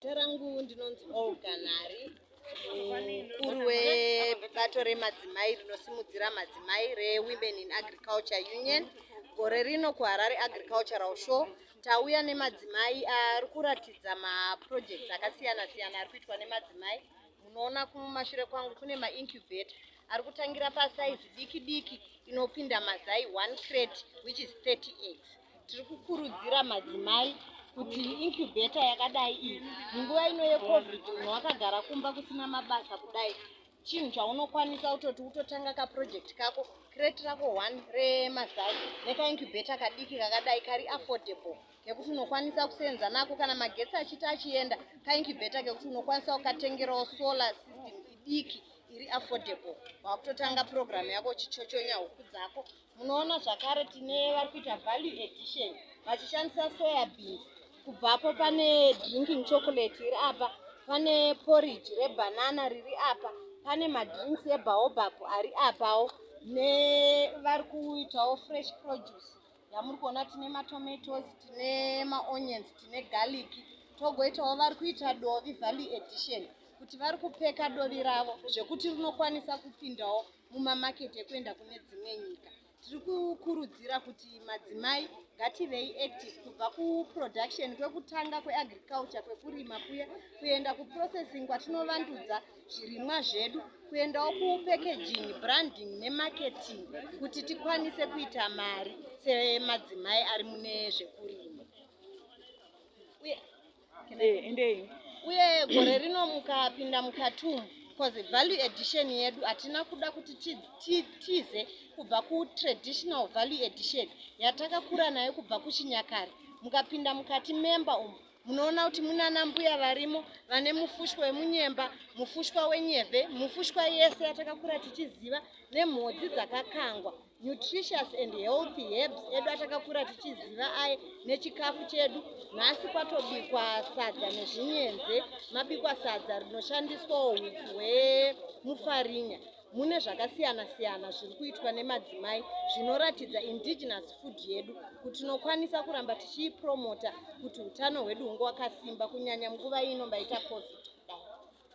Zita rangu ndinonzi Olga Nhari, mukuru webato remadzimai rinosimudzira madzimai reWomen in Agriculture Union. Gore rino kuHarare Agricultural Show tauya nemadzimai ari kuratidza maprojects akasiyana siyana ari kuitwa nemadzimai. Munoona kumashure kwangu kune maincubator ari kutangira pasaizi diki diki inopinda mazai 1 crate which is 30 eggs. Tiri kukurudzira madzimai kuti incubator yakadai iyi munguva ino yecovid munhu wakagara kumba kusina mabasa kudai, chinhu chaunokwanisa kutoti utotanga kaproject kako, crate rako 1 remazai nekaincubator kadiki kakadai kari affordable nekuti unokwanisa kusenza nako kana magetsi achiti achienda, kaincubator kekuti unokwanisa kukatengerawo solar system idiki iri affordable, wakutotanga program yako uchichochonya huku dzako. Munoona zvakare tine vari kuita value addition vachishandisa soya beans. Kubvapo pane drinking chocolate iri apa, pane porridge rebanana riri apa, pane madrinks ebaobab ari apawo, nevari kuitawo fresh produce yamuri kuona tine matomatoes, tine maonions, tine garlic. Togoitawo vari kuita dovi value addition kuti vari kupeka dovi ravo zvekuti rinokwanisa kupindawo mumamaketi ekuenda kune dzimwe nyika. Tiri kukurudzira kuti madzimai ngativei active kubva kuproduction kwekutanga kweagriculture kwekurima kuya kuenda kuprocessing kwatinovandudza zvirimwa zvedu, kuendawo kupackaging, branding nemarketing kuti tikwanise kuita mari semadzimai ari mune zvekurima. Uye gore rino mukapinda mukatumbu because value addition yedu hatina kuda kuti tize kubva kutraditional value addition yatakakura nayo kubva kuchinyakare. Mukapinda mukati memba umu munoona kuti munana mbuya varimo vane mufushwa wemunyemba, mufushwa wenyevhe, mufushwa yese yatakakura tichiziva, nemhodzi dzakakangwa, nutritious and healthy herbs edu atakakura tichiziva aye, nechikafu chedu. Nhasi kwatobikwa sadza nezvinyenze, mabikwa sadza rinoshandiswa huku hwemufarinya. Mune zvakasiyana siyana zviri kuitwa nemadzimai zvinoratidza indigenous food yedu kuti tinokwanisa kuramba tichipromota kuti utano hwedu hunge hwakasimba kunyanya munguva ino mbaita covid.